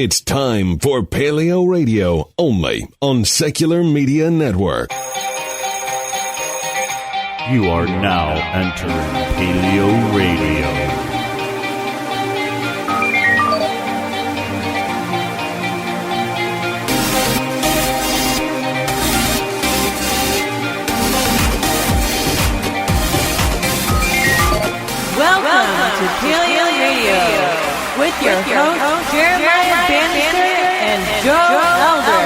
It's time for PaleoRadio, only on Secular Media Network. You are now entering PaleoRadio. Welcome to PaleoRadio with your hosts Jeremiah Bannister and Joe Elder.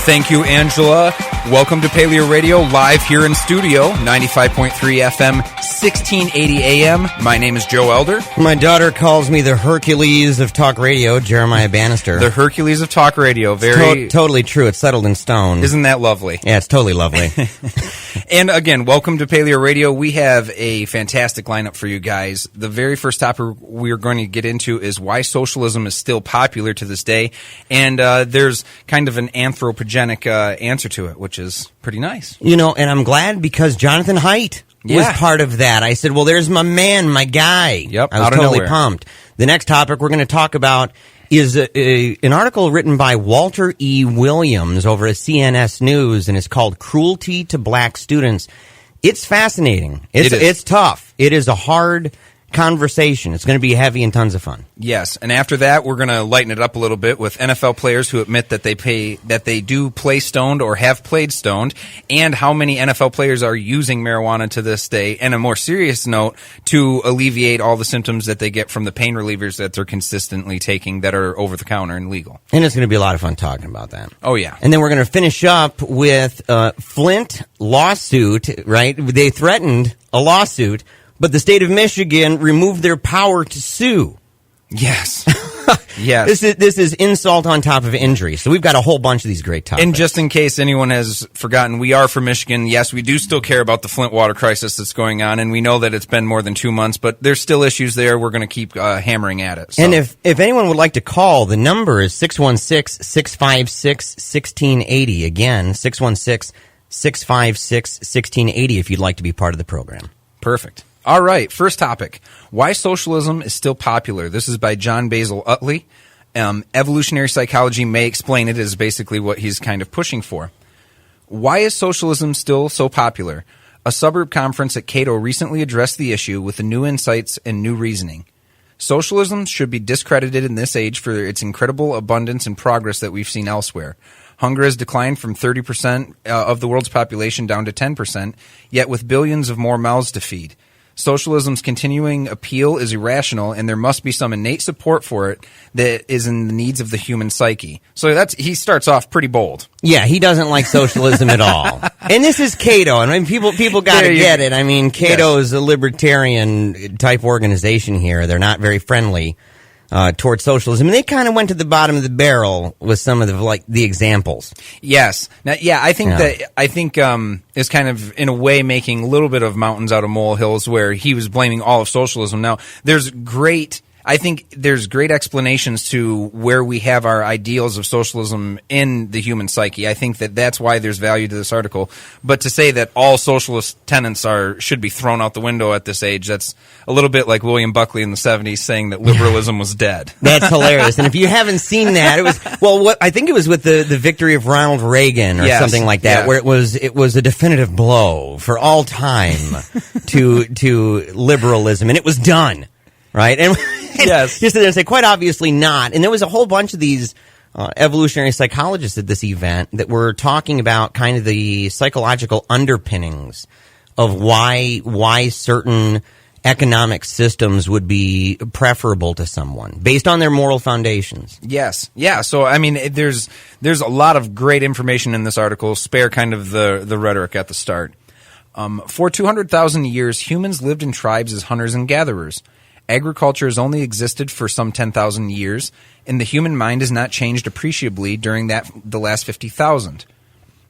Thank you, Angela. Welcome to PaleoRadio, live here in studio, 95.3 FM, 1680 AM. My name is Joe Elder. My daughter calls me the Hercules of talk radio, Jeremiah Bannister. The Hercules of talk radio. Very totally true. It's settled in stone. Isn't that lovely? Yeah, it's totally lovely. And again, welcome to PaleoRadio. We have a fantastic lineup for you guys. The very first topic we're going to get into is why socialism is still popular to this day. And there's kind of an anthropogenic answer to it, which is pretty nice. You know, and I'm glad because Jonathan Haidt was part of that. I said, well, there's my man, my guy. Yep, I was totally pumped. The next topic we're going to talk about is an article written by Walter E. Williams over at CNS News, and it's called Cruelty to Black Students. It's fascinating. It's tough. It is a hard conversation. It's going to be heavy and tons of fun. Yes, and after that, we're going to lighten it up a little bit with NFL players who admit that they do play stoned or have played stoned, and how many NFL players are using marijuana to this day. And a more serious note, to alleviate all the symptoms that they get from the pain relievers that they're consistently taking that are over the counter and legal. And it's going to be a lot of fun talking about that. Oh yeah. And then we're going to finish up with Flint lawsuit. Right? They threatened a lawsuit, but the state of Michigan removed their power to sue. Yes. Yes. This is insult on top of injury. So we've got a whole bunch of these great topics. And just in case anyone has forgotten, we are from Michigan. Yes, we do still care about the Flint water crisis that's going on, and we know that it's been more than 2 months, but there's still issues there. We're going to keep hammering at it. So. And if anyone would like to call, the number is 616-656-1680. Again, 616-656-1680 if you'd like to be part of the program. Perfect. All right, first topic. Why socialism is still popular. This is by John Basil Utley. Evolutionary psychology may explain it, is basically what he's kind of pushing for. Why is socialism still so popular? A suburb conference at Cato recently addressed the issue with new insights and new reasoning. Socialism should be discredited in this age for its incredible abundance and progress that we've seen elsewhere. Hunger has declined from 30% of the world's population down to 10%, yet with billions of more mouths to feed. Socialism's continuing appeal is irrational, and there must be some innate support for it that is in the needs of the human psyche. So he starts off pretty bold. Yeah, he doesn't like socialism at all. And this is Cato. I mean, people got to get it. I mean, Cato is a libertarian type organization here. They're not very friendly towards socialism, and they kind of went to the bottom of the barrel with some of the examples. Yes, now, I think is kind of in a way making a little bit of mountains out of molehills, where he was blaming all of socialism. Now, there's great explanations to where we have our ideals of socialism in the human psyche. I think that's why there's value to this article. But to say that all socialist tenets should be thrown out the window at this age, that's a little bit like William Buckley in the 70s saying that liberalism was dead. That's hilarious. And if you haven't seen that, it was I think it was with the victory of Ronald Reagan or something like that, where it was a definitive blow for all time to liberalism, and it was done. Right? And yes. Just to say, quite obviously not. And there was a whole bunch of these evolutionary psychologists at this event that were talking about kind of the psychological underpinnings of why certain economic systems would be preferable to someone based on their moral foundations. Yes. Yeah. So, I mean, there's a lot of great information in this article. Spare kind of the rhetoric at the start. For 200,000 years, humans lived in tribes as hunters and gatherers. Agriculture has only existed for some 10,000 years, and the human mind has not changed appreciably during the last 50,000.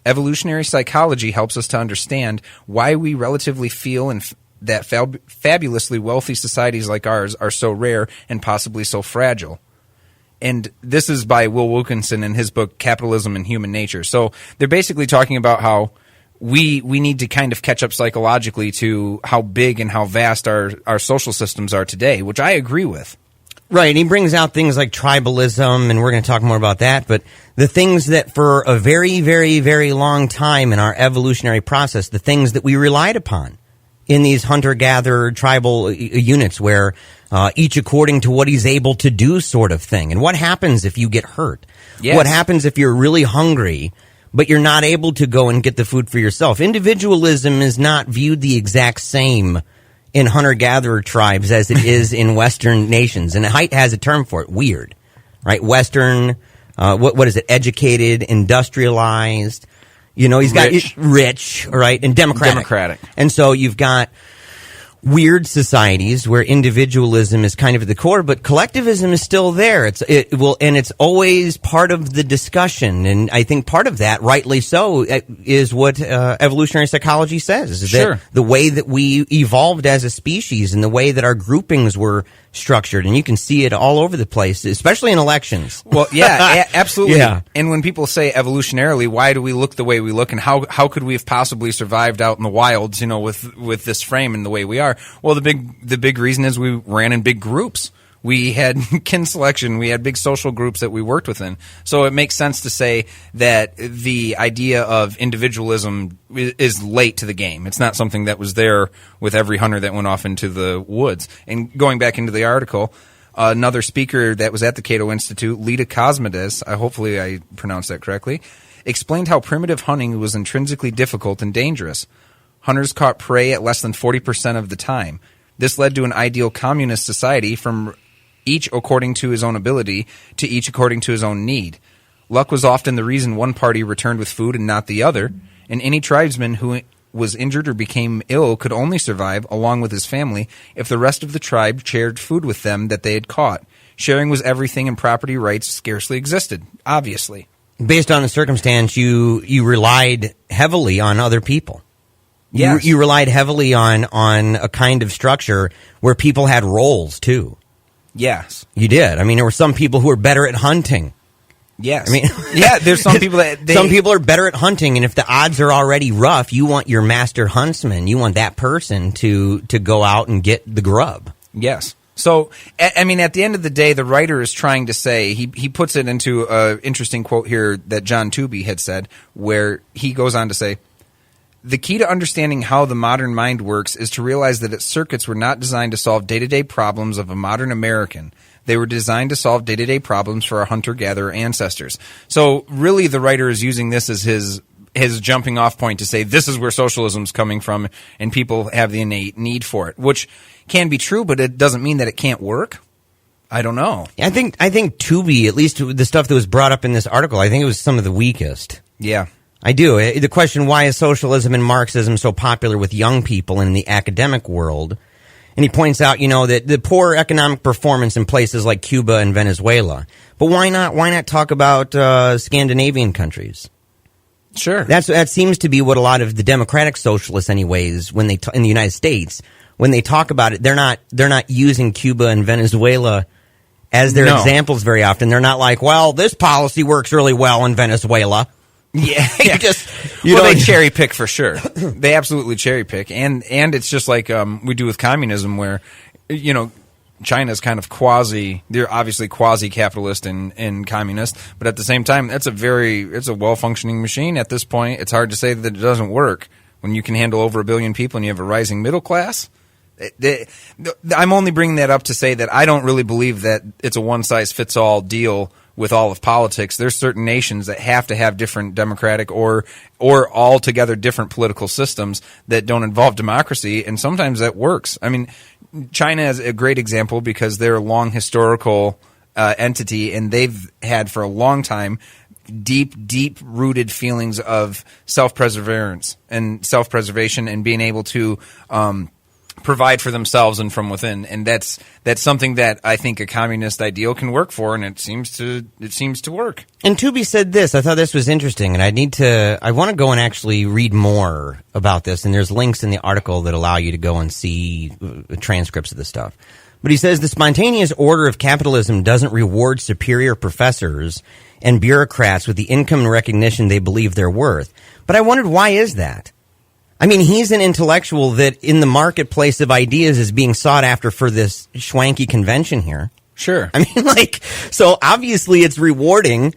Evolutionary psychology helps us to understand why we relatively feel that fabulously wealthy societies like ours are so rare and possibly so fragile. And this is by Will Wilkinson in his book Capitalism and Human Nature. So they're basically talking about how we need to kind of catch up psychologically to how big and how vast our social systems are today, which I agree with. Right, and he brings out things like tribalism, and we're going to talk more about that, but the things that for a very, very, very long time in our evolutionary process, the things that we relied upon in these hunter-gatherer tribal units where each according to what he's able to do sort of thing. And what happens if you get hurt? Yes. What happens if you're really hungry, but you're not able to go and get the food for yourself? Individualism is not viewed the exact same in hunter-gatherer tribes as it is in Western nations. And Haidt has a term for it, weird, right? Western, what is it? Educated, industrialized, you know, he's got rich, right? And democratic. And so you've got weird societies where individualism is kind of at the core, but collectivism is still there. It's always part of the discussion. And I think part of that, rightly so, is what evolutionary psychology says, is that the way that we evolved as a species and the way that our groupings were structured. And you can see it all over the place, especially in elections. Well, yeah, absolutely. Yeah. And when people say evolutionarily, why do we look the way we look, and how could we have possibly survived out in the wilds, you know, with this frame and the way we are? Well, the big reason is we ran in big groups. We had kin selection. We had big social groups that we worked within. So it makes sense to say that the idea of individualism is late to the game. It's not something that was there with every hunter that went off into the woods. And going back into the article, another speaker that was at the Cato Institute, Lita Cosmides, hopefully I pronounced that correctly, explained how primitive hunting was intrinsically difficult and dangerous. Hunters caught prey at less than 40% of the time. This led to an ideal communist society from each according to his own ability to each according to his own need. Luck was often the reason one party returned with food and not the other, and any tribesman who was injured or became ill could only survive, along with his family, if the rest of the tribe shared food with them that they had caught. Sharing was everything, and property rights scarcely existed, obviously. Based on the circumstance, you relied heavily on other people. Yes. You relied heavily on a kind of structure where people had roles, too. Yes. You did. I mean, there were some people who were better at hunting. Yes. I mean, yeah, there's some people that... Some people are better at hunting, and if the odds are already rough, you want your master huntsman, you want that person to go out and get the grub. Yes. So, I mean, at the end of the day, the writer is trying to say, he puts it into an interesting quote here that John Tooby had said, where he goes on to say, the key to understanding how the modern mind works is to realize that its circuits were not designed to solve day-to-day problems of a modern American. They were designed to solve day-to-day problems for our hunter-gatherer ancestors. So really the writer is using this as his jumping off point to say this is where socialism's coming from and people have the innate need for it, which can be true, but it doesn't mean that it can't work. I don't know. I think Tooby, at least the stuff that was brought up in this article, I think it was some of the weakest. Yeah. I do. The question, why is socialism and Marxism so popular with young people in the academic world? And he points out, you know, that the poor economic performance in places like Cuba and Venezuela. But why not talk about Scandinavian countries? Sure. That seems to be what a lot of the democratic socialists, anyways, when they in the United States, when they talk about it, they're not using Cuba and Venezuela as their examples very often. They're not like, well, this policy works really well in Venezuela. Yeah, they cherry pick for sure. They absolutely cherry pick, and it's just like we do with communism, where you know China's kind of they're obviously quasi capitalist and communist, but at the same time, it's a well functioning machine. At this point, it's hard to say that it doesn't work when you can handle over 1 billion people and you have a rising middle class. I'm only bringing that up to say that I don't really believe that it's a one size fits all deal. With all of politics, there's certain nations that have to have different democratic or altogether different political systems that don't involve democracy, and sometimes that works. I mean, China is a great example because they're a long historical entity, and they've had for a long time deep-rooted feelings of self-preservation and being able to provide for themselves and from within, and that's something that I think a communist ideal can work for, and it seems to work. And Tooby said this. I thought this was interesting, and I want to go and actually read more about this. And there's links in the article that allow you to go and see transcripts of this stuff. But he says the spontaneous order of capitalism doesn't reward superior professors and bureaucrats with the income and recognition they believe they're worth. But I wondered, why is that? I mean, he's an intellectual that in the marketplace of ideas is being sought after for this schwanky convention here. Sure. I mean, like, so obviously it's rewarding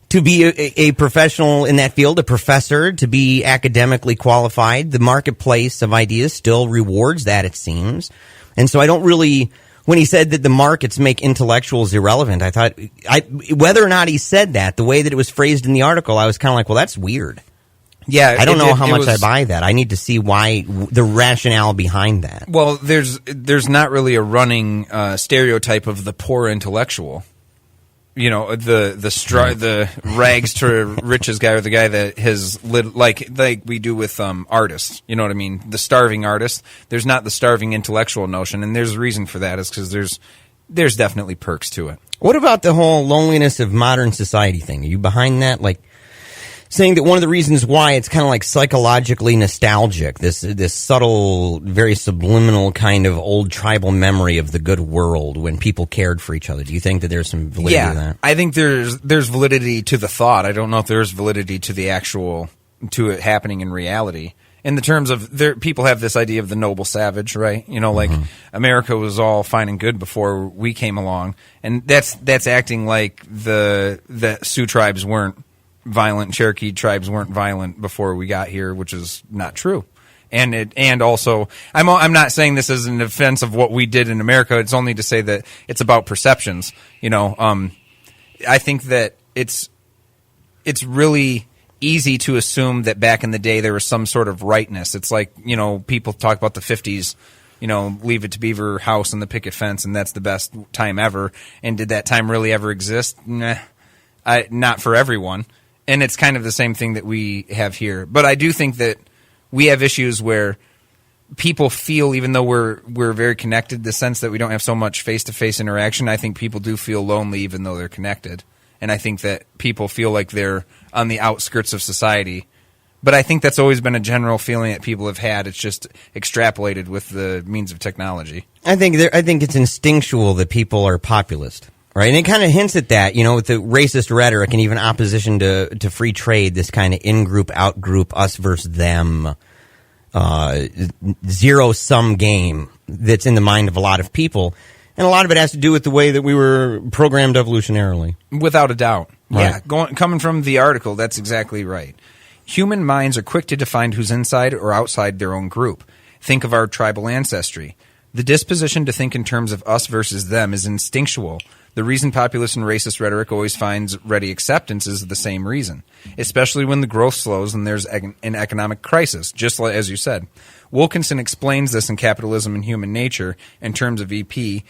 to be a professional in that field, a professor, to be academically qualified. The marketplace of ideas still rewards that, it seems. And so I don't really, when he said that the markets make intellectuals irrelevant, I thought, whether or not he said that, the way that it was phrased in the article, I was kind of like, well, that's weird. Yeah, I don't know how much I buy that. I need to see why, the rationale behind that. Well, there's not really a running stereotype of the poor intellectual. You know, the rags to riches guy, or the guy that has like we do with artists. You know what I mean? The starving artist. There's not the starving intellectual notion, and there's a reason for that. Is because there's definitely perks to it. What about the whole loneliness of modern society thing? Are you behind that? Like, saying that one of the reasons why it's kind of like psychologically nostalgic, this subtle, very subliminal kind of old tribal memory of the good world when people cared for each other. Do you think that there's some validity to that? I think there's validity to the thought. I don't know if there's validity to the actual, to it happening in reality. In the terms of, people have this idea of the noble savage, right? You know, like America was all fine and good before we came along, and that's acting like the Sioux tribes weren't violent, Cherokee tribes weren't violent before we got here, which is not true. And also, I'm not saying this as an offense of what we did in America. It's only to say that it's about perceptions. You know, I think that it's really easy to assume that back in the day there was some sort of rightness. It's like, you know, people talk about the 50s. You know, Leave It to Beaver House and the picket fence, and that's the best time ever. And did that time really ever exist? Nah, not for everyone. And it's kind of the same thing that we have here. But I do think that we have issues where people feel, even though we're very connected, the sense that we don't have so much face-to-face interaction, I think people do feel lonely even though they're connected. And I think that people feel like they're on the outskirts of society. But I think that's always been a general feeling that people have had. It's just extrapolated with the means of technology. I think it's instinctual that people are populist. Right, and it kind of hints at that, you know, with the racist rhetoric and even opposition to free trade, this kind of in-group, out-group, us versus them, zero-sum game that's in the mind of a lot of people. And a lot of it has to do with the way that we were programmed evolutionarily. Without a doubt. Right. Yeah, coming from the article, that's exactly right. Human minds are quick to define who's inside or outside their own group. Think of our tribal ancestry. The disposition to think in terms of us versus them is instinctual. The reason populist and racist rhetoric always finds ready acceptance is the same reason, especially when the growth slows and there's an economic crisis, just like, as you said. Wilkinson explains this in Capitalism and Human Nature in terms of EP,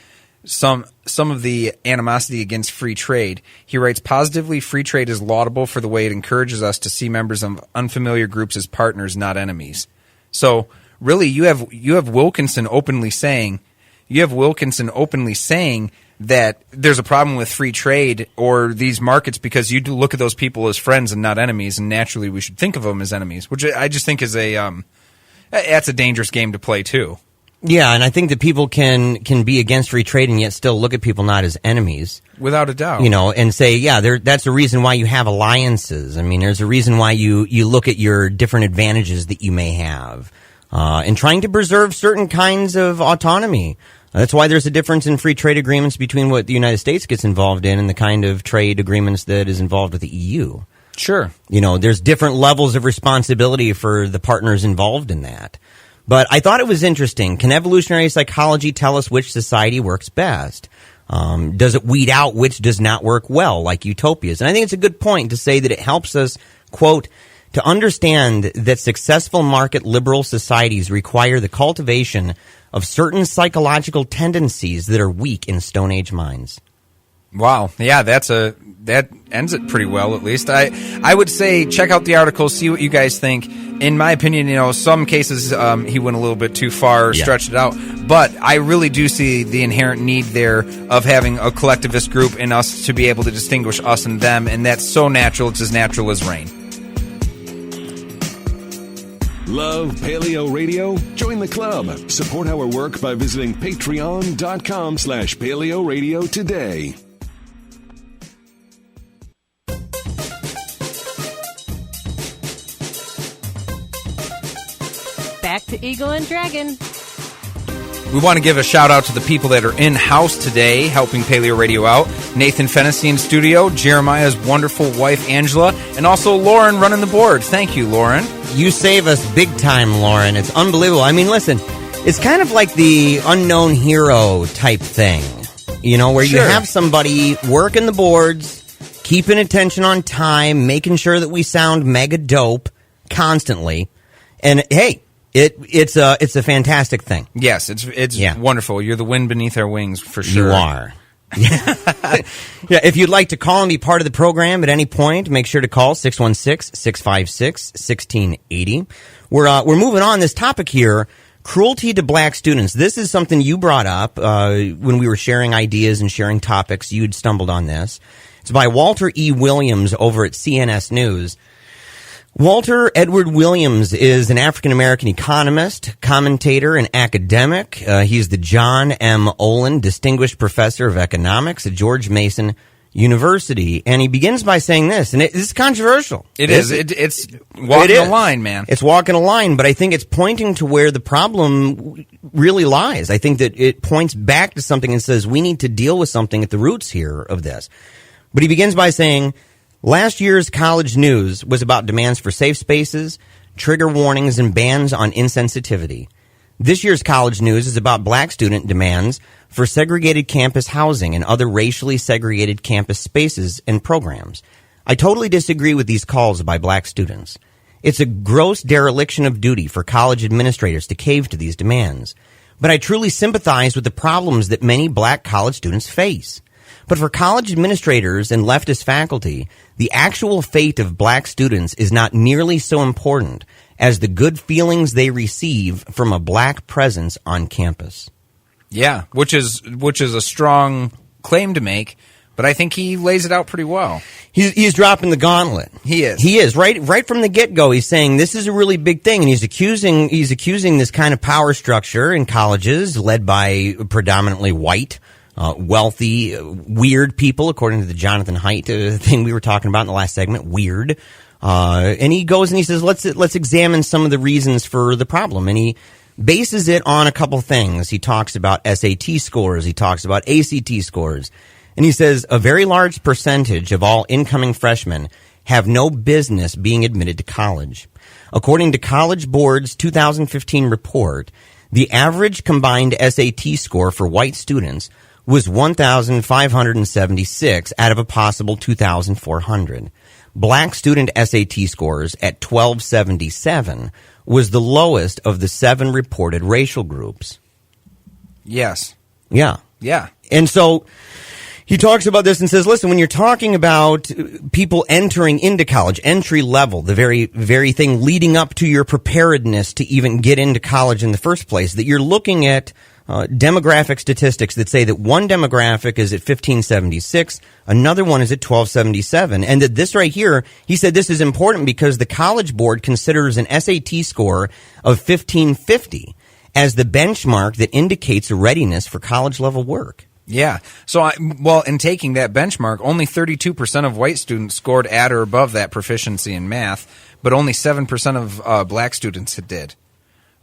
some of the animosity against free trade. He writes, positively, free trade is laudable for the way it encourages us to see members of unfamiliar groups as partners, not enemies. So, really, you have Wilkinson openly saying that there's a problem with free trade or these markets because you do look at those people as friends and not enemies, and naturally we should think of them as enemies, which I just think is that's a dangerous game to play too. Yeah, and I think that people can be against free trade and yet still look at people not as enemies. Without a doubt. You know, and say, yeah, that's a reason why you have alliances. I mean, there's a reason why you look at your different advantages that you may have. And trying to preserve certain kinds of autonomy. That's why there's a difference in free trade agreements between what the United States gets involved in and the kind of trade agreements that is involved with the EU. Sure. You know, there's different levels of responsibility for the partners involved in that. But I thought it was interesting. Can evolutionary psychology tell us which society works best? Does it weed out which does not work well, like utopias? And I think it's a good point to say that it helps us, quote, to understand that successful market liberal societies require the cultivation of certain psychological tendencies that are weak in Stone Age minds. Wow. Yeah, that ends it pretty well, at least. I would say check out the article, see what you guys think. In my opinion, you know, some cases he went a little bit too far, stretched it out. But I really do see the inherent need there of having a collectivist group in us to be able to distinguish us and them, and that's so natural. It's as natural as rain. Love Paleo Radio? Join the club. Support our work by visiting patreon.com/Paleo Radio today. Back to Eagle and Dragon. We want to give a shout out to the people that are in-house today helping Paleo Radio out. Nathan Fennessy in studio, Jeremiah's wonderful wife, Angela, and also Lauren running the board. Thank you, Lauren. You save us big time, Lauren. It's unbelievable. I mean, listen, it's kind of like the unknown hero type thing, you know, where you have somebody working the boards, keeping attention on time, making sure that we sound mega dope constantly. And hey, it's a fantastic thing. Yes, it's wonderful. You're the wind beneath our wings for sure. You are. Yeah, if you'd like to call and be part of the program at any point, make sure to call 616-656-1680. We're moving on. This topic here, cruelty to black students. This is something you brought up when we were sharing ideas and sharing topics. You'd stumbled on this. It's by Walter E. Williams over at CNS News. Walter Edward Williams is an African-American economist, commentator, and academic. He's the John M. Olin Distinguished Professor of Economics at George Mason University. And he begins by saying this, and it's controversial. It's walking a line, man. It's walking a line, but I think it's pointing to where the problem really lies. I think that it points back to something and says we need to deal with something at the roots here of this. But he begins by saying, last year's college news was about demands for safe spaces, trigger warnings, and bans on insensitivity. This year's college news is about black student demands for segregated campus housing and other racially segregated campus spaces and programs. I totally disagree with these calls by black students. It's a gross dereliction of duty for college administrators to cave to these demands. But I truly sympathize with the problems that many black college students face. But for college administrators and leftist faculty, the actual fate of black students is not nearly so important as the good feelings they receive from a black presence on campus. Yeah, which is a strong claim to make, but I think he lays it out pretty well. He's dropping the gauntlet. He is. He is. Right from the get-go, he's saying this is a really big thing, and he's accusing this kind of power structure in colleges led by predominantly white, wealthy, weird people, according to the Jonathan Haidt thing we were talking about in the last segment, weird. And he goes and he says, let's examine some of the reasons for the problem. And he bases it on a couple things. He talks about SAT scores. He talks about ACT scores. And he says a very large percentage of all incoming freshmen have no business being admitted to college. According to College Board's 2015 report, the average combined SAT score for white students was 1,576 out of a possible 2,400. Black student SAT scores at 1,277 was the lowest of the 7 reported racial groups. Yes. Yeah. Yeah. And so he talks about this and says, listen, when you're talking about people entering into college, entry level, the very thing leading up to your preparedness to even get into college in the first place, that you're looking at demographic statistics that say that one demographic is at 1576, another one is at 1277, and that this right here, he said this is important because the College Board considers an SAT score of 1550 as the benchmark that indicates a readiness for college-level work. Yeah. So, in taking that benchmark, only 32% of white students scored at or above that proficiency in math, but only 7% of black students did.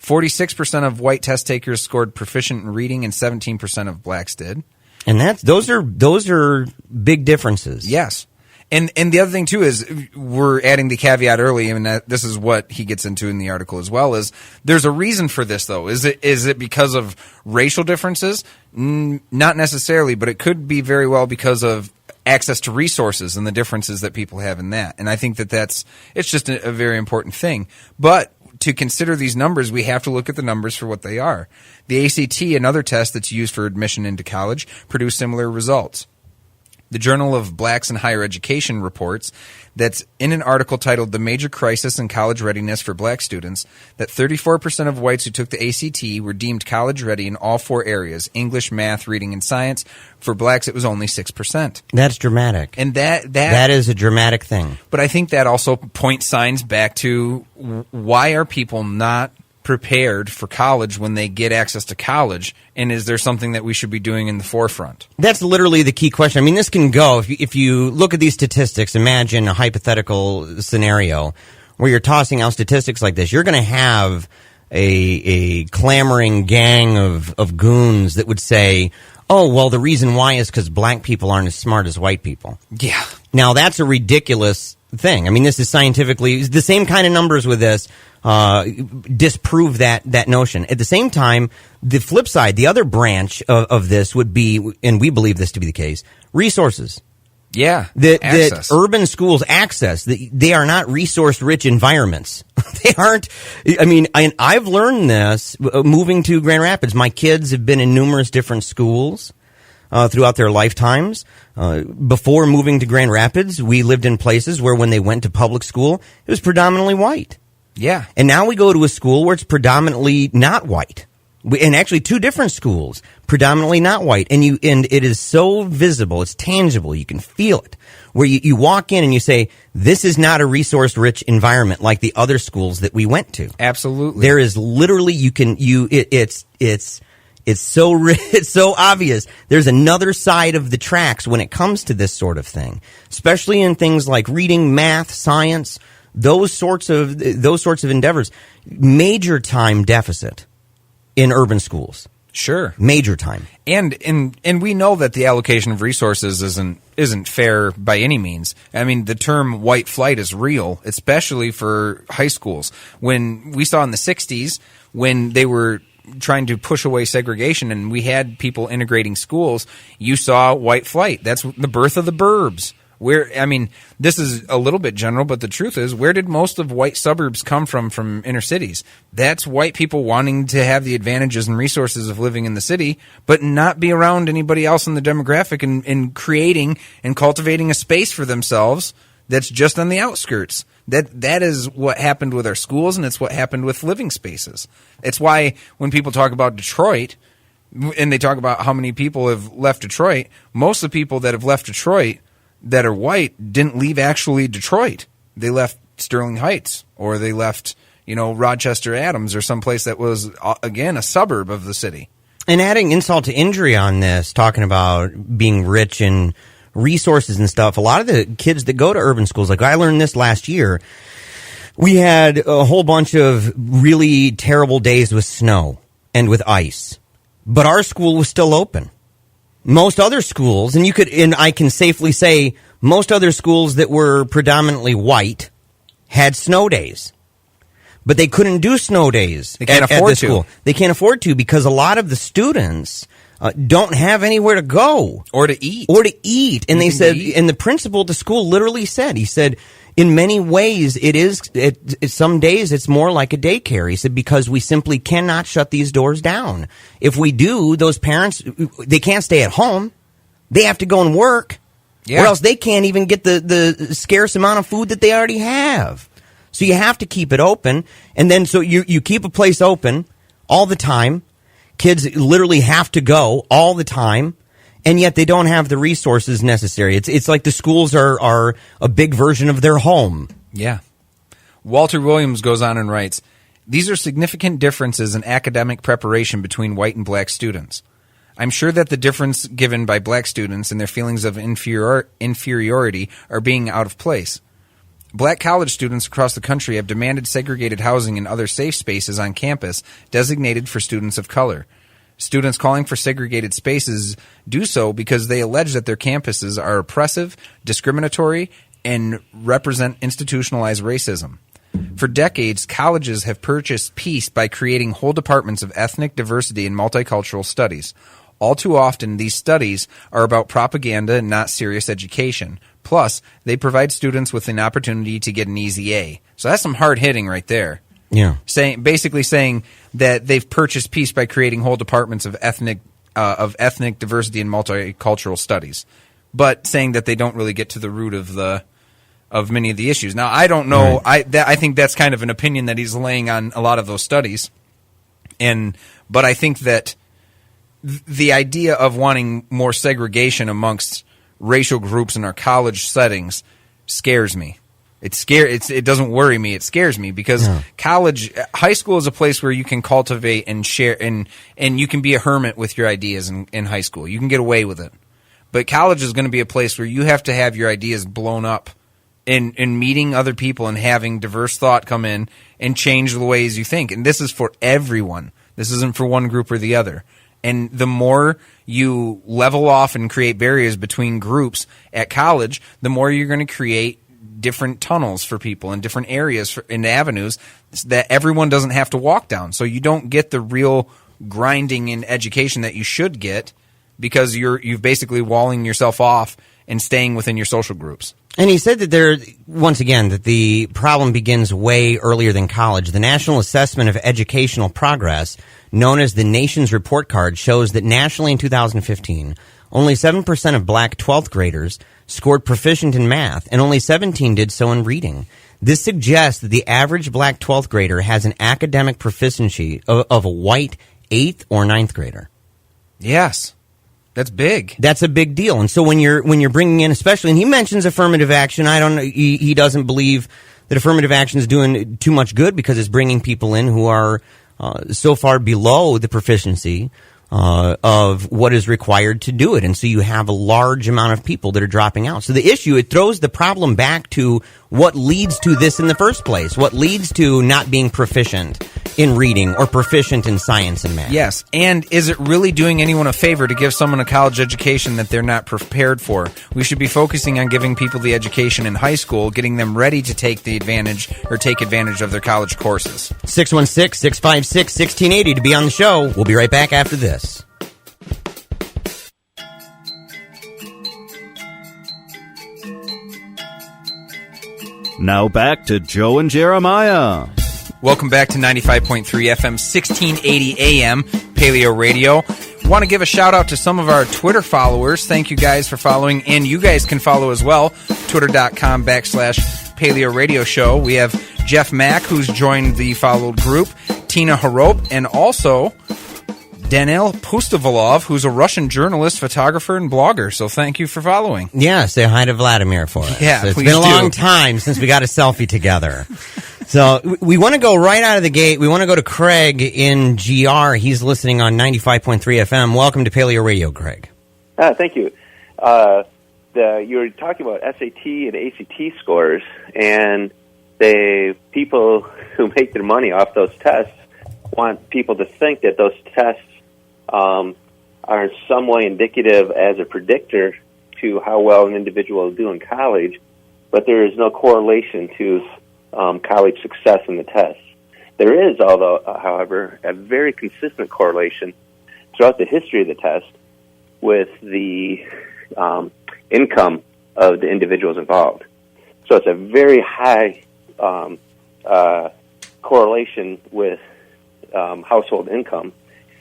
46% of white test takers scored proficient in reading, and 17% of blacks did. And those are big differences. Yes. And the other thing too is we're adding the caveat early, and this is what he gets into in the article as well, is there's a reason for this though. Is it because of racial differences? Not necessarily, but it could be very well because of access to resources and the differences that people have in that. And I think it's just a very important thing. But to consider these numbers, we have to look at the numbers for what they are. The ACT, another test that's used for admission into college, produced similar results. The Journal of Blacks in Higher Education reports that in an article titled The Major Crisis in College Readiness for Black Students, that 34% of whites who took the ACT were deemed college ready in all 4 areas, English, math, reading, and science. For blacks, it was only 6%. That's dramatic. And that is a dramatic thing. But I think that also points signs back to why are people not prepared for college when they get access to college, and is there something that we should be doing in the forefront? That's literally the key question. I mean, this can go, if you look at these statistics, imagine a hypothetical scenario where you're tossing out statistics like this. You're going to have a clamoring gang of goons that would say, oh, well, the reason why is because black people aren't as smart as white people. Yeah. Now, that's a ridiculous thing. I mean, this is scientifically, the same kind of numbers with this disprove that notion. At the same time, the flip side, the other branch of this would be, and we believe this to be the case, resources. Yeah. That urban schools access, they are not resource-rich environments. They aren't. I mean, I've learned this moving to Grand Rapids. My kids have been in numerous different schools throughout their lifetimes. Before moving to Grand Rapids, we lived in places where when they went to public school, it was predominantly white. Yeah. And now we go to a school where it's predominantly not white. And actually two different schools, predominantly not white. And it is so visible, it's tangible, you can feel it. Where you walk in and you say, this is not a resource-rich environment like the other schools that we went to. Absolutely. There is literally, it's so obvious. There's another side of the tracks when it comes to this sort of thing, especially in things like reading, math, science, those sorts of endeavors. Major time deficit in urban schools. Sure. Major time. And we know that the allocation of resources isn't fair by any means. I mean, the term white flight is real, especially for high schools. When we saw in the 60s, when they were trying to push away segregation and we had people integrating schools, you saw white flight. That's the birth of the burbs. This is a little bit general, but the truth is, where did most of white suburbs come from inner cities? That's white people wanting to have the advantages and resources of living in the city, but not be around anybody else in the demographic and creating and cultivating a space for themselves that's just on the outskirts. That is what happened with our schools, and it's what happened with living spaces. It's why when people talk about Detroit, and they talk about how many people have left Detroit, most of the people that have left Detroit that are white didn't leave actually Detroit. They left Sterling Heights, or they left, Rochester Adams, or someplace that was, again, a suburb of the city. And adding insult to injury on this, talking about being rich in resources and stuff, a lot of the kids that go to urban schools, like I learned this last year, we had a whole bunch of really terrible days with snow and with ice, but our school was still open. Most other schools, and I can safely say most other schools that were predominantly white had snow days. But they couldn't do snow days at this school. They can't afford to because a lot of the students don't have anywhere to go. Or to eat. And they said, and the principal at the school literally said, he said, in many ways, some days it's more like a daycare. He said, because we simply cannot shut these doors down. If we do, those parents, they can't stay at home. They have to go and work. Yeah. Or else they can't even get the scarce amount of food that they already have. So you have to keep it open. And then so you keep a place open all the time. Kids literally have to go all the time. And yet they don't have the resources necessary. It's like the schools are a big version of their home. Yeah. Walter Williams goes on and writes, these are significant differences in academic preparation between white and black students. I'm sure that the difference given by black students and their feelings of inferiority are being out of place. Black college students across the country have demanded segregated housing and other safe spaces on campus designated for students of color. Students calling for segregated spaces do so because they allege that their campuses are oppressive, discriminatory, and represent institutionalized racism. For decades, colleges have purchased peace by creating whole departments of ethnic diversity and multicultural studies. All too often, these studies are about propaganda and not serious education. Plus, they provide students with an opportunity to get an easy A. So that's some hard hitting right there. Yeah, basically saying that they've purchased peace by creating whole departments of ethnic diversity and multicultural studies, but saying that they don't really get to the root of many of the issues. Now, I don't know. Right. I think that's kind of an opinion that he's laying on a lot of those studies, but I think that the idea of wanting more segregation amongst racial groups in our college settings scares me. It doesn't worry me. It scares me because high school is a place where you can cultivate and share, and you can be a hermit with your ideas in high school. You can get away with it. But college is going to be a place where you have to have your ideas blown up and meeting other people and having diverse thought come in and change the ways you think. And this is for everyone. This isn't for one group or the other. And the more you level off and create barriers between groups at college, the more you're going to create different tunnels for people and different areas and avenues that everyone doesn't have to walk down. So you don't get the real grinding in education that you should get because you've basically walling yourself off and staying within your social groups. And he said that once again, that the problem begins way earlier than college. The National Assessment of Educational Progress, known as the Nation's Report Card, shows that nationally in 2015, only 7% of black 12th graders scored proficient in math, and only 17 did so in reading. This suggests that the average black 12th grader has an academic proficiency of a white 8th or 9th grader. Yes. That's big. That's a big deal. And so when you're bringing in, especially, and he mentions affirmative action, I don't know, he doesn't believe that affirmative action is doing too much good because it's bringing people in who are so far below the proficiency of what is required to do it. And so you have a large amount of people that are dropping out. So the issue, it throws the problem back to what leads to this in the first place, what leads to not being proficient in reading or proficient in science and math. Yes, and is it really doing anyone a favor to give someone a college education that they're not prepared for? We should be focusing on giving people the education in high school, getting them ready to take advantage of their college courses. 616-656-1680 to be on the show. We'll be right back after this. Now back to Joe and Jeremiah. Welcome back to 95.3 FM, 1680 AM, Paleo Radio. Want to give a shout out to some of our Twitter followers. Thank you guys for following, and you guys can follow as well, twitter.com/Paleo Radio Show. We have Jeff Mack, who's joined the followed group, Tina Harop, and also Daniil Pustovalov, who's a Russian journalist, photographer, and blogger. So thank you for following. Yeah, say hi to Vladimir for us. Yeah, it's please been a long do. time since we got a selfie together. So we want to go right out of the gate. We want to go to Craig in GR. He's listening on 95.3 FM. Welcome to Paleo Radio, Craig. Thank you. You were talking about SAT and ACT scores, and people who make their money off those tests want people to think that those tests are in some way indicative as a predictor to how well an individual will do in college, but there is no correlation to college success in the tests. There is, however, a very consistent correlation throughout the history of the test with the income of the individuals involved. So it's a very high correlation with household income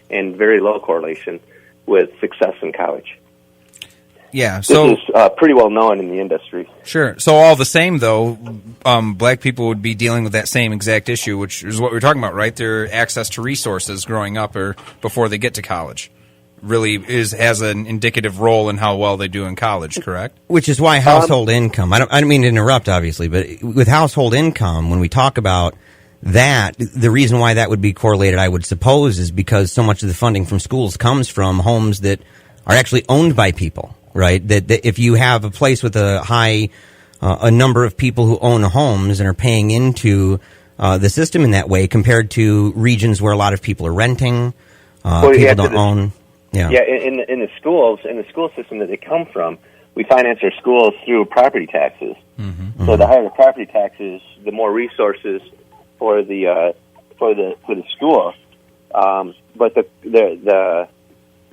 and very low correlation with success in college. Yeah, so this is pretty well known in the industry. Sure. So all the same, though, black people would be dealing with that same exact issue, which is what we're talking about, right? Their access to resources growing up or before they get to college really has an indicative role in how well they do in college, correct? Which is why household income, I don't mean to interrupt, obviously, but with household income, when we talk about that, the reason why that would be correlated, I would suppose, is because so much of the funding from schools comes from homes that are actually owned by people, right? That if you have a place with a high a number of people who own homes and are paying into the system in that way, compared to regions where a lot of people are renting, people don't own. Yeah, in the schools, in the school system that they come from, we finance our schools through property taxes. Mm-hmm. So the higher the property taxes, the more resources for the school. But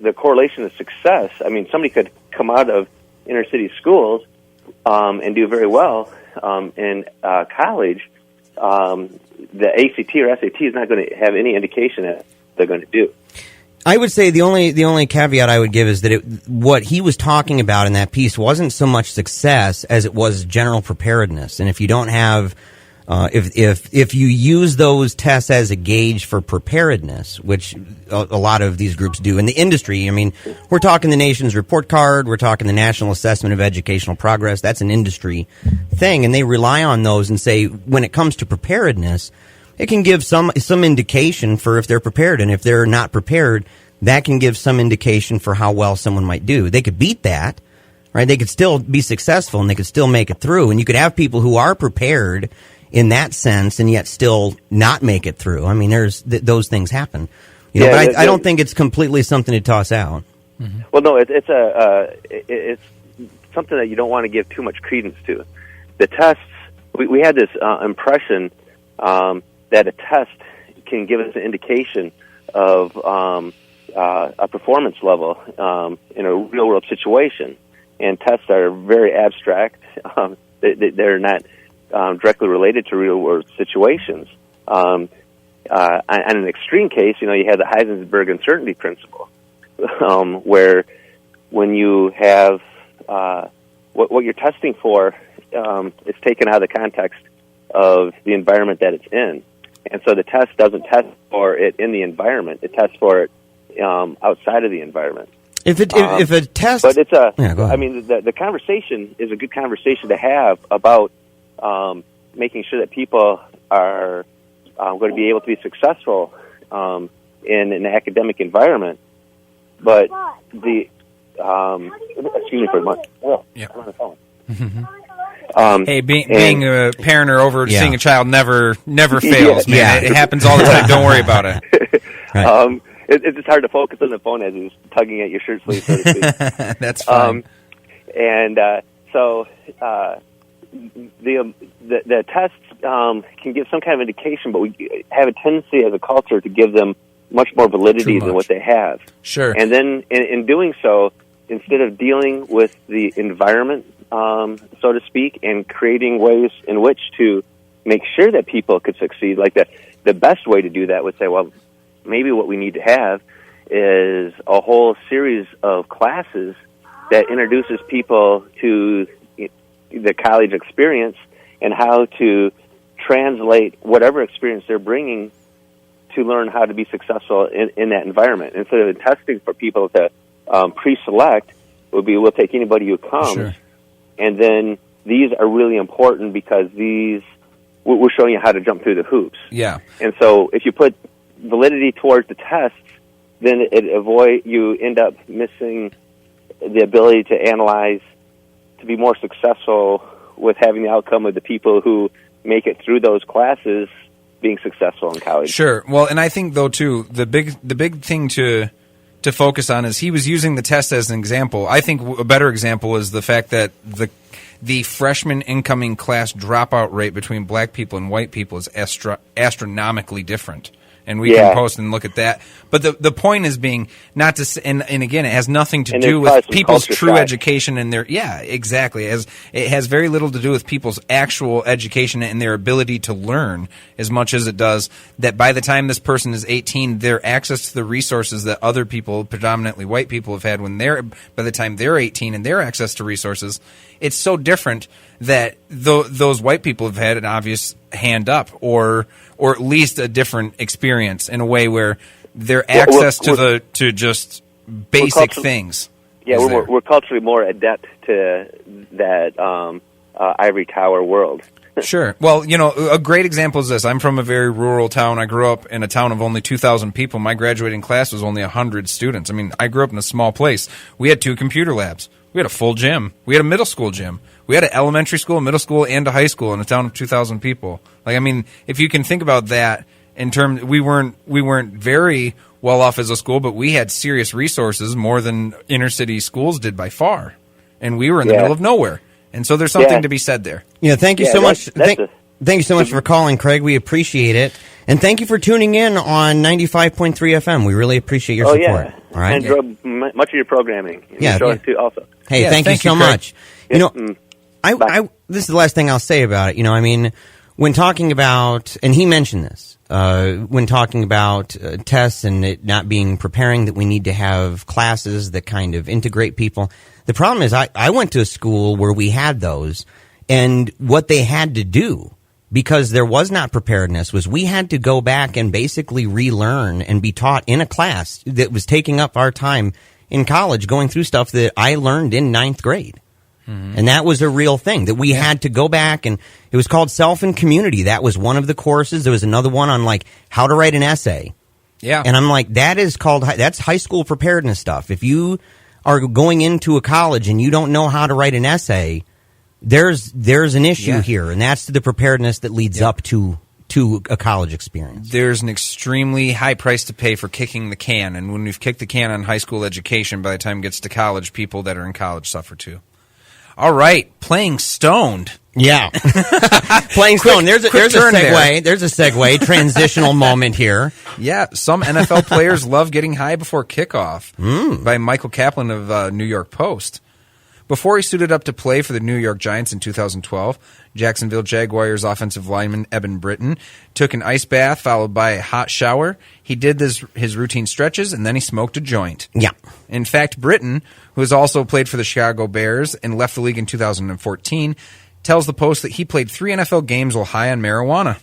the correlation of success, I mean, somebody could come out of inner city schools and do very well in college. The ACT or SAT is not going to have any indication that they're going to do. I would say the only caveat I would give is that what he was talking about in that piece wasn't so much success as it was general preparedness. And if you don't have if you use those tests as a gauge for preparedness, which a lot of these groups do in the industry, I mean, we're talking the Nation's Report Card, we're talking the National Assessment of Educational Progress, that's an industry thing, and they rely on those and say, when it comes to preparedness, it can give some indication for if they're prepared, and if they're not prepared, that can give some indication for how well someone might do. They could beat that, right? They could still be successful and they could still make it through. And you could have people who are prepared in that sense and yet still not make it through. I mean, those things happen. You know, but I don't think it's completely something to toss out. Mm-hmm. Well, no, it's something that you don't want to give too much credence to. The tests, we had this impression that a test can give us an indication of a performance level in a real-world situation. And tests are very abstract. They're not directly related to real-world situations. On an extreme case, you have the Heisenberg uncertainty principle, where when you have what you're testing for is taken out of the context of the environment that it's in. And so the test doesn't test for it in the environment. It tests for it outside of the environment. If a test... But it's go ahead. I mean, the conversation is a good conversation to have about making sure that people are going to be able to be successful in an academic environment. But the... excuse me for a moment. Well, I'm on the phone. Hey, being a parent or overseeing a child never fails, man. Yeah. It happens all the time. Don't worry about it. Right. It's just hard to focus on the phone as he's tugging at your shirt sleeve, so to speak. That's fine. So the tests can give some kind of indication, but we have a tendency as a culture to give them much more validity than what they have. Sure. And then in doing so, instead of dealing with the environment, so to speak, and creating ways in which to make sure that people could succeed, like the best way to do that would say, well, maybe what we need to have is a whole series of classes that introduces people to the college experience and how to translate whatever experience they're bringing to learn how to be successful in that environment. Instead of testing for people to pre-select, would be we'll take anybody who comes. Sure. And then these are really important because we're showing you how to jump through the hoops. Yeah. And so if you put validity towards the tests, then you end up missing the ability to analyze, to be more successful with having the outcome of the people who make it through those classes being successful in college. Sure. Well, and I think though too, the big thing to focus on is he was using the test as an example. I think a better example is the fact that the freshman incoming class dropout rate between black people and white people is astronomically different. And we can post and look at that. But the point is being not to, and again, it has nothing to do with people's true education and their, exactly. It has very little to do with people's actual education and their ability to learn as much as it does that by the time this person is 18, their access to the resources that other people, predominantly white people, have had by the time they're 18 and their access to resources, it's so different that those white people have had an obvious hand up or at least a different experience in a way where their access to just basic things. Yeah, we're culturally more adept to that ivory tower world. Sure. Well, a great example is this. I'm from a very rural town. I grew up in a town of only 2,000 people. My graduating class was only 100 students. I mean, I grew up in a small place. We had 2 computer labs. We had a full gym. We had a middle school gym. We had an elementary school, middle school, and a high school in a town of 2,000 people. Like, I mean, if you can think about that in terms, we weren't very well off as a school, but we had serious resources more than inner city schools did by far, and we were in the middle of nowhere. And so there's something to be said there. Thank you so much. Thank you so much for calling, Craig. We appreciate it. And thank you for tuning in on 95.3 FM. We really appreciate your support. Yeah. All right. I enjoyed much of your programming. Yeah. Too, also. Hey, thank you so much. Craig. This is the last thing I'll say about it. I mean, when talking about, and he mentioned this, when talking about tests and it not being preparing, that we need to have classes that kind of integrate people. The problem is I went to a school where we had those, and what they had to do, because there was not preparedness, was we had to go back and basically relearn and be taught in a class that was taking up our time in college, going through stuff that I learned in 9th grade. Mm-hmm. And that was a real thing that we had to go back, and it was called Self and Community. That was one of the courses. There was another one on like how to write an essay. Yeah. And I'm like, that's high school preparedness stuff. If you are going into a college and you don't know how to write an essay, there's an issue here, and that's the preparedness that leads up to a college experience. There's an extremely high price to pay for kicking the can, and when we've kicked the can on high school education, by the time it gets to college, people that are in college suffer too. All right, playing stoned. Yeah. Playing stone. There's a segue. There's a segue. Transitional moment here. Yeah, some NFL players love getting high before kickoff. By Michael Kaplan of New York Post. Before he suited up to play for the New York Giants in 2012, Jacksonville Jaguars offensive lineman Eben Britton took an ice bath followed by a hot shower. He did his routine stretches, and then he smoked a joint. Yeah. In fact, Britton, who has also played for the Chicago Bears and left the league in 2014, tells the Post that he played 3 NFL games while high on marijuana.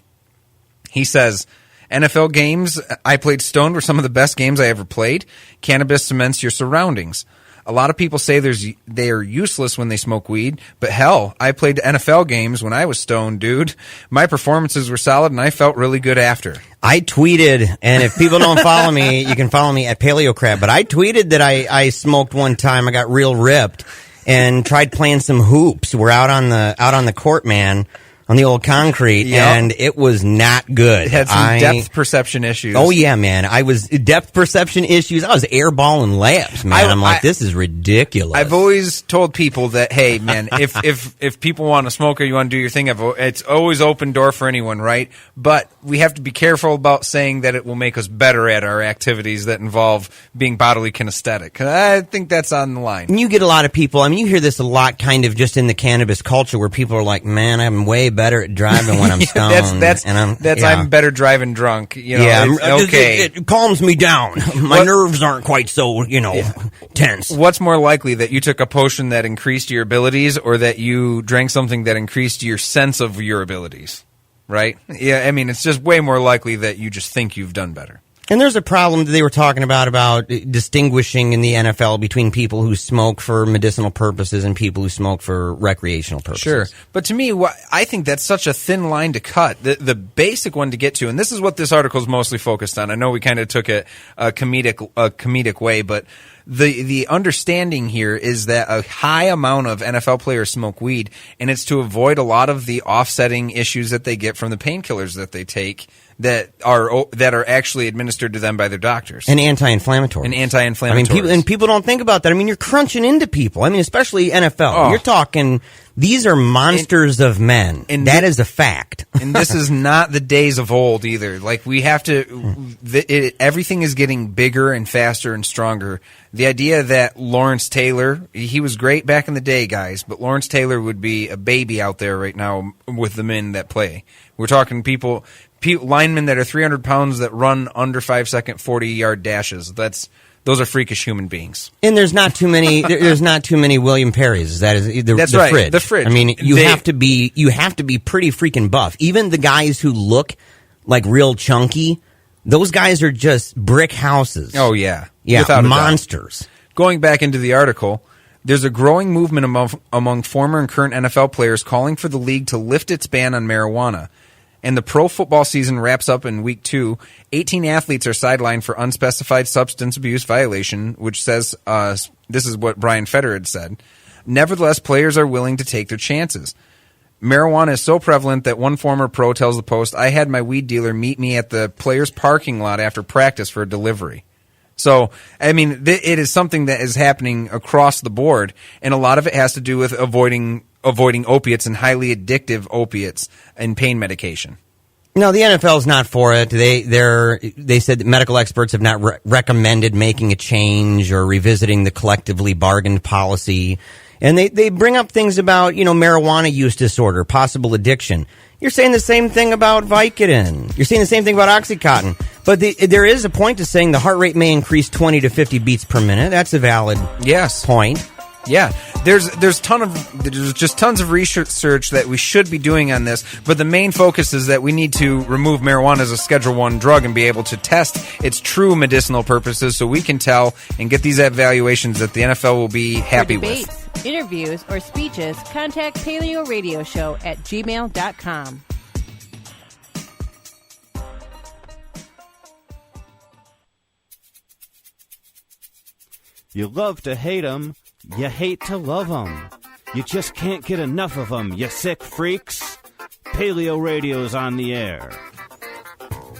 He says, NFL games I played stoned were some of the best games I ever played. Cannabis cements your surroundings. A lot of people say they are useless when they smoke weed, but hell, I played NFL games when I was stoned, dude. My performances were solid, and I felt really good after. I tweeted, and if people don't follow me, you can follow me at PaleoCrab, but I tweeted that I smoked one time. I got real ripped and tried playing some hoops. We're out on the court, man, on the old concrete, and it was not good. It had some depth perception issues. Oh, yeah, man. I was depth perception issues. I was airballing layups, man. I'm like, this is ridiculous. I've always told people that, hey, man, if people want to smoke or you want to do your thing, it's always open door for anyone, right? But we have to be careful about saying that it will make us better at our activities that involve being bodily kinesthetic. I think that's on the line. And you get a lot of people, I mean, you hear this a lot kind of just in the cannabis culture where people are like, man, I'm way better at driving when I'm stoned. I'm better driving drunk. Okay. It calms me down. My nerves aren't quite so, tense. What's more likely, that you took a potion that increased your abilities or that you drank something that increased your sense of your abilities? Right? Yeah, I mean, it's just way more likely that you just think you've done better. And there's a problem that they were talking about distinguishing in the NFL between people who smoke for medicinal purposes and people who smoke for recreational purposes. Sure. But to me, I think that's such a thin line to cut. The basic one to get to, and this is what this article is mostly focused on. I know we kind of took it a comedic way, but the understanding here is that a high amount of NFL players smoke weed, and it's to avoid a lot of the offsetting issues that they get from the painkillers that they take that are actually administered to them by their doctors. And anti-inflammatories. I mean, people don't think about that. I mean, you're crunching into people. I mean, especially NFL. Oh. You're talking, these are monsters of men. And that is a fact. And this is not the days of old either. Like, we have to, everything is getting bigger and faster and stronger. The idea that Lawrence Taylor, he was great back in the day, guys, but Lawrence Taylor would be a baby out there right now with the men that play. We're talking linemen that are 300 pounds that run under 5-second 40-yard dashes. Those are freakish human beings. And there's not too many. There's not too many William Perrys. That's right. Fridge. The fridge. I mean, you have to be pretty freaking buff. Even the guys who look like real chunky, those guys are just brick houses. Oh yeah, without monsters. Going back into the article, there's a growing movement among former and current NFL players calling for the league to lift its ban on marijuana. And the pro football season wraps up in week 2. 18 athletes are sidelined for unspecified substance abuse violation, which says, this is what Brian Federer had said. Nevertheless, players are willing to take their chances. Marijuana is so prevalent that one former pro tells the Post, I had my weed dealer meet me at the players' parking lot after practice for a delivery. So, I mean, it is something that is happening across the board, and a lot of it has to do with avoiding opiates and highly addictive opiates and pain medication. No, the NFL is not for it. They said that medical experts have not recommended making a change or revisiting the collectively bargained policy. And they bring up things about, marijuana use disorder, possible addiction. You're saying the same thing about Vicodin. You're saying the same thing about Oxycontin. But there is a point to saying the heart rate may increase 20 to 50 beats per minute. That's a valid point. Yeah, there's just tons of research that we should be doing on this, but the main focus is that we need to remove marijuana as a Schedule I drug and be able to test its true medicinal purposes so we can tell and get these evaluations that the NFL will be happy with. For debates, interviews, or speeches, contact PaleoRadio Show at gmail.com. You love to hate 'em, you hate to love 'em. You just can't get enough of 'em, you sick freaks. Paleo Radio's on the air.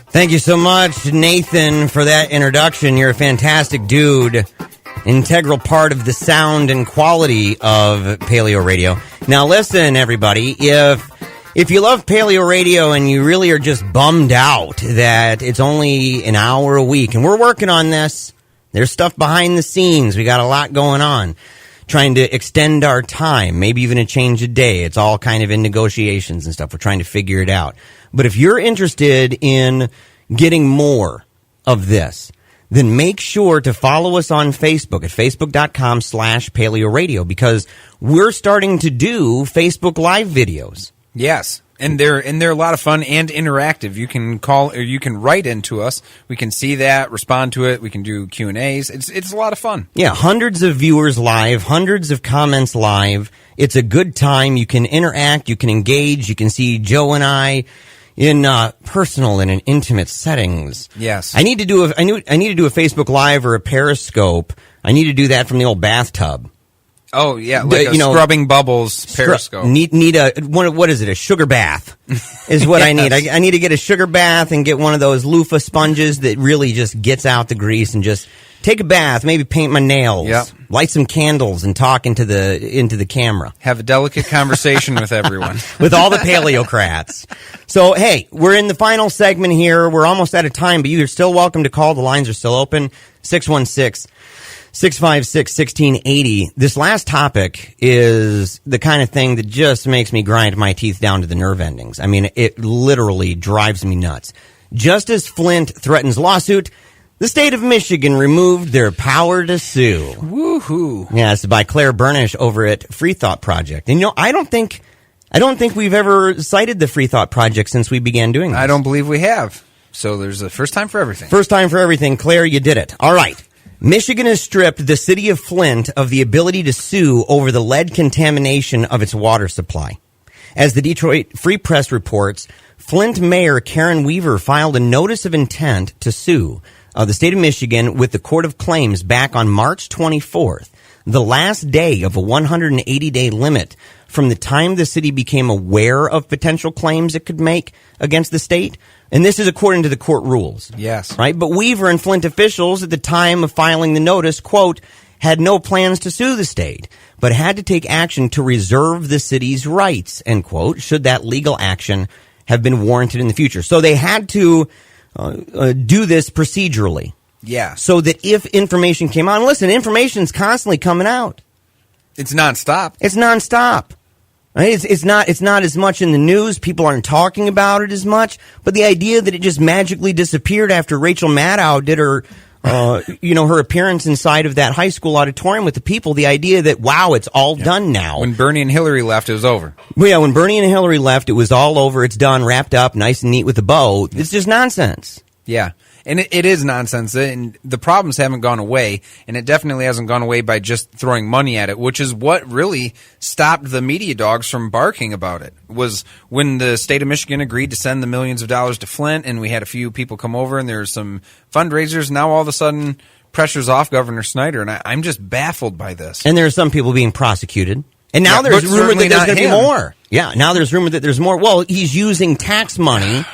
Thank you so much, Nathan, for that introduction. You're a fantastic dude. Integral part of the sound and quality of Paleo Radio. Now listen, everybody, if you love Paleo Radio and you really are just bummed out that it's only an hour a week, and we're working on this, there's stuff behind the scenes, we got a lot going on, trying to extend our time, maybe even a change a day. It's all kind of in negotiations and stuff. We're trying to figure it out. But if you're interested in getting more of this, then make sure to follow us on Facebook at facebook.com/PaleoRadio, because we're starting to do Facebook Live videos. Yes. And they're a lot of fun and interactive. You can call or you can write into us. We can see that, respond to it. We can do Q&As. It's a lot of fun. Yeah, hundreds of viewers live, hundreds of comments live. It's a good time. You can interact, you can engage, you can see Joe and I in personal and in intimate settings. Yes. I need to do a Facebook Live or a Periscope. I need to do that from the old bathtub. Oh, yeah, like scrubbing bubbles Periscope. Need what is it, a sugar bath is what I need. I need to get a sugar bath and get one of those loofah sponges that really just gets out the grease and just take a bath, maybe paint my nails, light some candles and talk into the camera. Have a delicate conversation with everyone. With all the paleocrats. So, hey, we're in the final segment here. We're almost out of time, but you're still welcome to call. The lines are still open. 616-656-1680. This last topic is the kind of thing that just makes me grind my teeth down to the nerve endings. I mean, it literally drives me nuts. Just as Flint threatens lawsuit, the state of Michigan removed their power to sue. Woohoo. Yeah, it's by Claire Burnish over at Free Thought Project. And I don't think we've ever cited the Free Thought Project since we began doing this. I don't believe we have. So there's a first time for everything. First time for everything. Claire, you did it. All right. Michigan has stripped the city of Flint of the ability to sue over the lead contamination of its water supply. As the Detroit Free Press reports, Flint Mayor Karen Weaver filed a notice of intent to sue the state of Michigan with the Court of Claims back on March 24th, the last day of a 180-day limit from the time the city became aware of potential claims it could make against the state. And this is according to the court rules. Yes. Right? But Weaver and Flint officials at the time of filing the notice, quote, had no plans to sue the state, but had to take action to reserve the city's rights, end quote, should that legal action have been warranted in the future. So they had to do this procedurally. Yeah. So that if information came out, and listen, information's constantly coming out. It's nonstop. It's nonstop. Right? It's not as much in the news. People aren't talking about it as much. But the idea that it just magically disappeared after Rachel Maddow did her, her appearance inside of that high school auditorium with the people, the idea that, wow, it's all done now. When Bernie and Hillary left, it was over. Well, yeah, when Bernie and Hillary left, it was all over. It's done, wrapped up, nice and neat with a bow. It's just nonsense. Yeah. And it is nonsense, and the problems haven't gone away, and it definitely hasn't gone away by just throwing money at it, which is what really stopped the media dogs from barking about it, was when the state of Michigan agreed to send the millions of dollars to Flint, and we had a few people come over, and there were some fundraisers. Now all of a sudden, pressure's off Governor Snyder, and I'm just baffled by this. And there are some people being prosecuted. And now there's rumor that there's going to be more. Yeah, now there's rumor that there's more. Well, he's using tax money.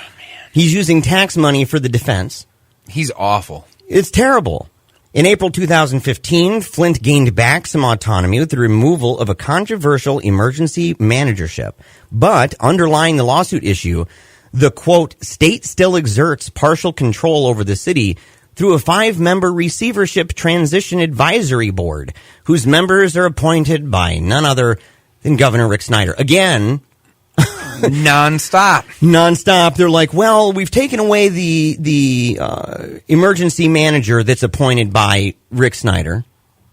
He's using tax money for the defense. He's awful. It's terrible. In April 2015, Flint gained back some autonomy with the removal of a controversial emergency managership. But underlying the lawsuit issue, the, quote, state still exerts partial control over the city through a 5-member receivership transition advisory board, whose members are appointed by none other than Governor Rick Snyder. Again, Nonstop. They're like, well, we've taken away the emergency manager that's appointed by Rick Snyder,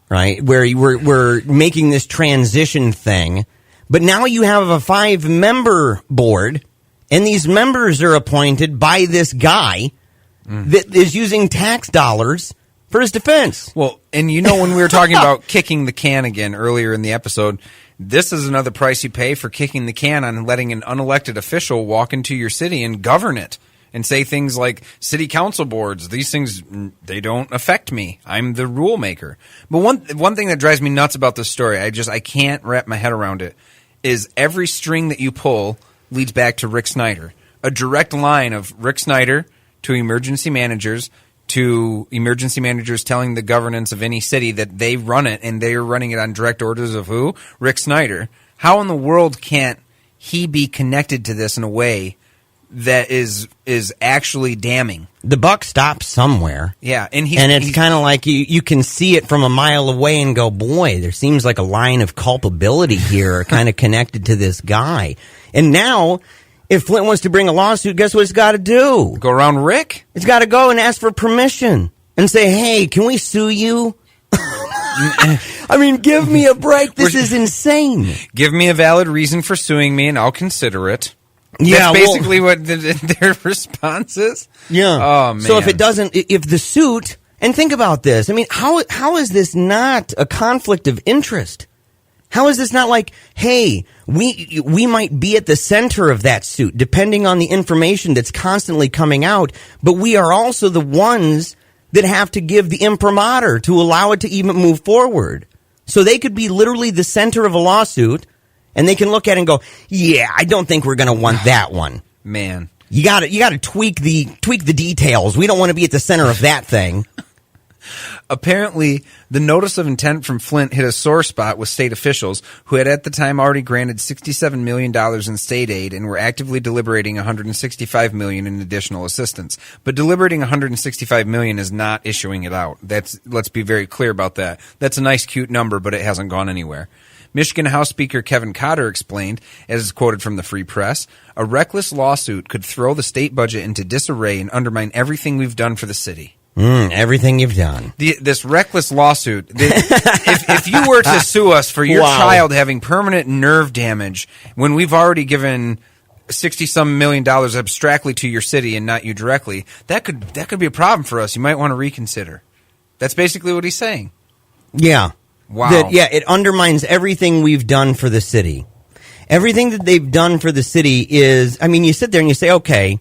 right? Where we're making this transition thing, but now you have a 5-member board, and these members are appointed by this guy that is using tax dollars for his defense. Well, and when we were talking about kicking the can again earlier in the episode, this is another price you pay for kicking the can on letting an unelected official walk into your city and govern it. and say things like city council boards, these things, they don't affect me. I'm the rule maker. But one thing that drives me nuts about this story, I can't wrap my head around it, is every string that you pull leads back to Rick Snyder. A direct line of Rick Snyder to emergency managers telling the governance of any city that they run it, and they are running it on direct orders of who? Rick Snyder. How in the world can't he be connected to this in a way that is actually damning? The buck stops somewhere. Yeah, and it's kind of like you can see it from a mile away and go, boy, there seems like a line of culpability here kind of connected to this guy. And now, if Flint wants to bring a lawsuit, guess what it's got to do? Go around Rick? It's got to go and ask for permission and say, hey, can we sue you? I mean, give me a break. This is insane. Give me a valid reason for suing me, and I'll consider it. Yeah, that's basically what their response is. Yeah. Oh, man. So if the suit, and think about this. I mean, how is this not a conflict of interest? How is this not like, hey, we might be at the center of that suit, depending on the information that's constantly coming out, but we are also the ones that have to give the imprimatur to allow it to even move forward. So they could be literally the center of a lawsuit, and they can look at it and go, yeah, I don't think we're going to want that one. Man. You got to tweak the details. We don't want to be at the center of that thing. Apparently, the notice of intent from Flint hit a sore spot with state officials who had at the time already granted $67 million in state aid and were actively deliberating $165 million in additional assistance. But deliberating $165 million is not issuing it out. Let's be very clear about that. That's a nice, cute number, but it hasn't gone anywhere. Michigan House Speaker Kevin Cotter explained, as is quoted from the Free Press, a reckless lawsuit could throw the state budget into disarray and undermine everything we've done for the city. Everything you've done. This reckless lawsuit, if you were to sue us for your child having permanent nerve damage when we've already given $60-some million abstractly to your city and not you directly, that could be a problem for us. You might want to reconsider. That's basically what he's saying. Yeah. Wow. It undermines everything we've done for the city. Everything that they've done for the city is, I mean, you sit there and you say, okay,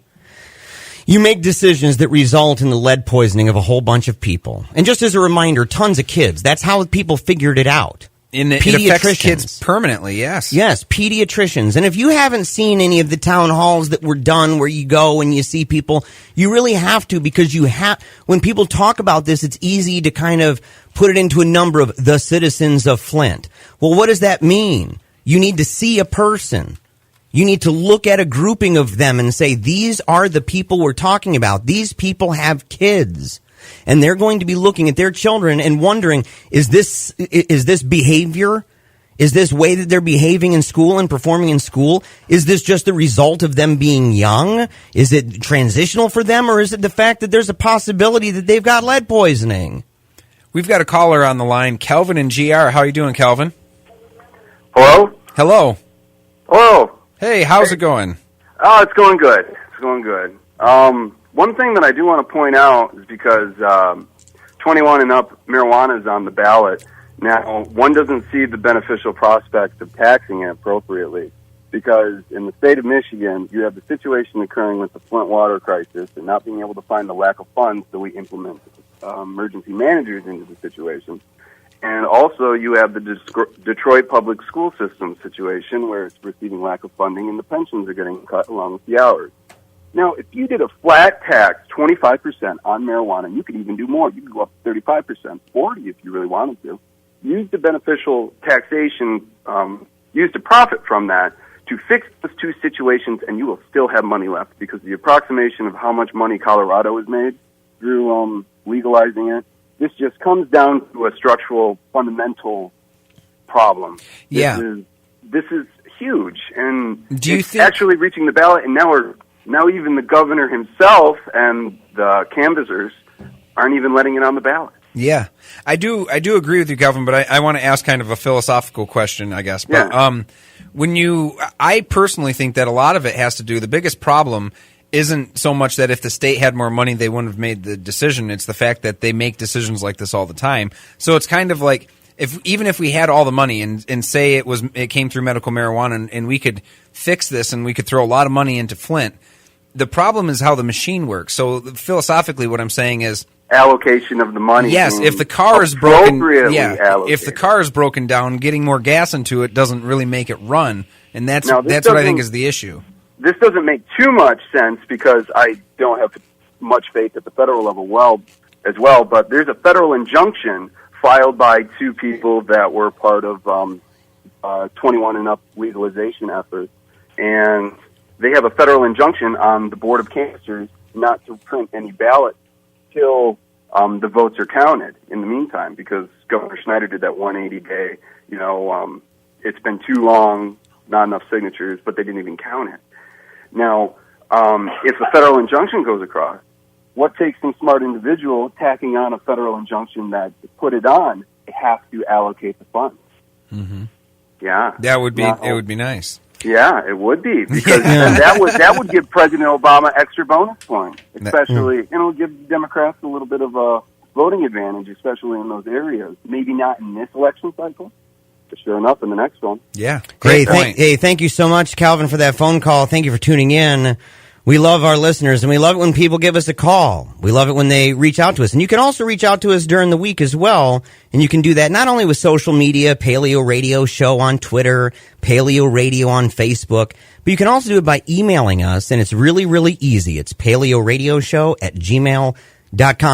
you make decisions that result in the lead poisoning of a whole bunch of people. And just as a reminder, tons of kids. That's how people figured it out. It affects kids permanently, yes. Yes, pediatricians. And if you haven't seen any of the town halls that were done where you go and you see people, you really have to, because when people talk about this, it's easy to kind of put it into a number of the citizens of Flint. Well, what does that mean? You need to see a person. You need to look at a grouping of them and say, these are the people we're talking about. These people have kids. And they're going to be looking at their children and wondering, is this behavior? Is this way that they're behaving in school and performing in school? Is this just the result of them being young? Is it transitional for them? Or is it the fact that there's a possibility that they've got lead poisoning? We've got a caller on the line, Kelvin and GR. How are you doing, Kelvin? Hello? Hello. Hello. Hey, how's it going? Oh, it's going good. It's going good. One thing that I do want to point out is because 21 and up marijuana is on the ballot. Now, one doesn't see the beneficial prospects of taxing it appropriately, because in the state of Michigan, you have the situation occurring with the Flint water crisis and not being able to find the lack of funds, so we implement emergency managers into the situation. And also, you have the Detroit public school system situation where it's receiving lack of funding and the pensions are getting cut along with the hours. Now, if you did a flat tax, 25% on marijuana, you could even do more. You could go up to 35%, 40% if you really wanted to. Use the beneficial taxation, use the profit from that to fix those two situations, and you will still have money left, because the approximation of how much money Colorado has made through legalizing it, this just comes down to a structural, fundamental problem. Yeah. This is huge, and it's actually reaching the ballot, and now even the governor himself and the canvassers aren't even letting it on the ballot. Yeah, I do agree with you, Kelvin, but I want to ask kind of a philosophical question, I guess. But I personally think that a lot of it has to do, the biggest problem isn't so much that if the state had more money, they wouldn't have made the decision. It's the fact that they make decisions like this all the time. So it's kind of like, even if we had all the money and say it came through medical marijuana and we could fix this and we could throw a lot of money into Flint, the problem is how the machine works. So philosophically, what I'm saying is allocation of the money. Yes, if the car is broken, allocated. if the car is broken down, getting more gas into it doesn't really make it run, and that's what I think is the issue. This doesn't make too much sense because I don't have much faith at the federal level as well, but there's a federal injunction filed by two people that were part of 21 and up legalization efforts, and they have a federal injunction on the Board of Canvassers not to print any ballots till the votes are counted in the meantime, because Governor Snyder did that 180-day, it's been too long, not enough signatures, but they didn't even count it. Now, if a federal injunction goes across, what takes some smart individual tacking on a federal injunction that to put it on, they have to allocate the funds. Mm-hmm. Yeah. It would be nice. Yeah, it would be, because that would give President Obama extra bonus points, especially, give Democrats a little bit of a voting advantage, especially in those areas. Maybe not in this election cycle, but sure enough, in the next one. Yeah, great point. Thank you so much, Calvin, for that phone call. Thank you for tuning in. We love our listeners, and we love it when people give us a call. We love it when they reach out to us. And you can also reach out to us during the week as well. And you can do that not only with social media, Paleo Radio Show on Twitter, Paleo Radio on Facebook, but you can also do it by emailing us. And it's really, really easy. It's PaleoRadioShow@gmail.com.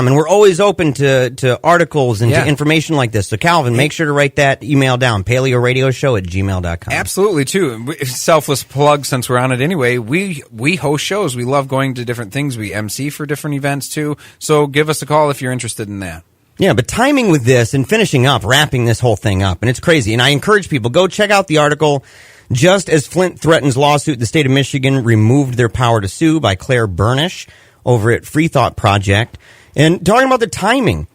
And we're always open to articles and to information like this. So, Calvin, make sure to write that email down, PaleoRadioShow@gmail.com. Absolutely, too. Selfless plug, since we're on it anyway. We host shows. We love going to different things. We MC for different events, too. So give us a call if you're interested in that. Yeah, but timing with this and wrapping this whole thing up, and it's crazy. And I encourage people, go check out the article, Just as Flint Threatens Lawsuit, the state of Michigan removed their power to sue, by Claire Burnish over at Free Thought Project. And talking about the timing,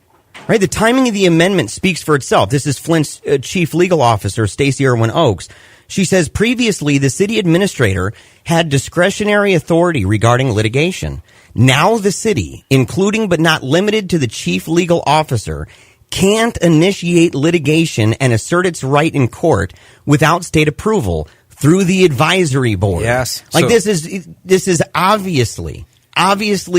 right? The timing of the amendment speaks for itself. This is Flint's chief legal officer, Stacey Irwin Oakes. She says previously the city administrator had discretionary authority regarding litigation. Now the city, including but not limited to the chief legal officer, can't initiate litigation and assert its right in court without state approval through the advisory board. Yes. This is obviously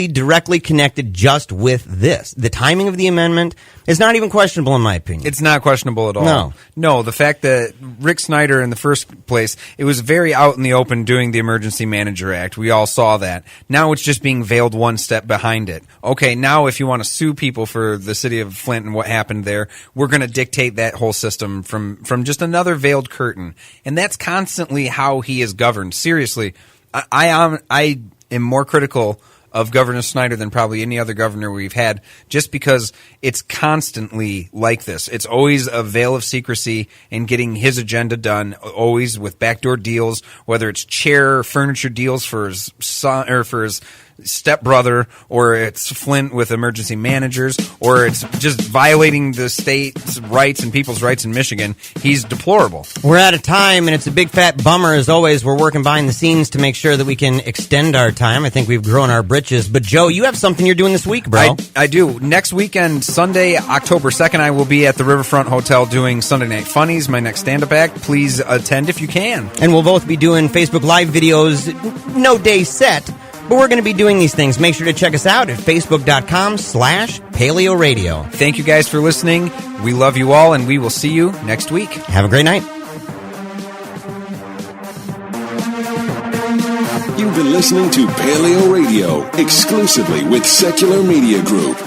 directly connected just with this. The timing of the amendment is not even questionable in my opinion. It's not questionable at all. No, the fact that Rick Snyder in the first place, it was very out in the open doing the Emergency Manager Act. We all saw that. Now it's just being veiled one step behind it. Okay, now if you want to sue people for the city of Flint and what happened there, we're going to dictate that whole system from just another veiled curtain. And that's constantly how he is governed. Seriously, I am more critical of Governor Snyder than probably any other governor we've had, just because it's constantly like this. It's always a veil of secrecy and getting his agenda done, always with backdoor deals, whether it's chair furniture deals for his son or for his stepbrother, or it's Flint with emergency managers, or it's just violating the state's rights and people's rights in Michigan. He's deplorable. We're out of time, and it's a big fat bummer. As always, we're working behind the scenes to make sure that we can extend our time. I think we've grown our britches. But, Joe, you have something you're doing this week, bro. I do. Next weekend, Sunday, October 2nd, I will be at the Riverfront Hotel doing Sunday Night Funnies, my next stand-up act. Please attend if you can. And we'll both be doing Facebook Live videos, no day set, but we're going to be doing these things. Make sure to check us out at facebook.com/PaleoRadio. Thank you guys for listening. We love you all, and we will see you next week. Have a great night. You've been listening to Paleo Radio, exclusively with Secular Media Group.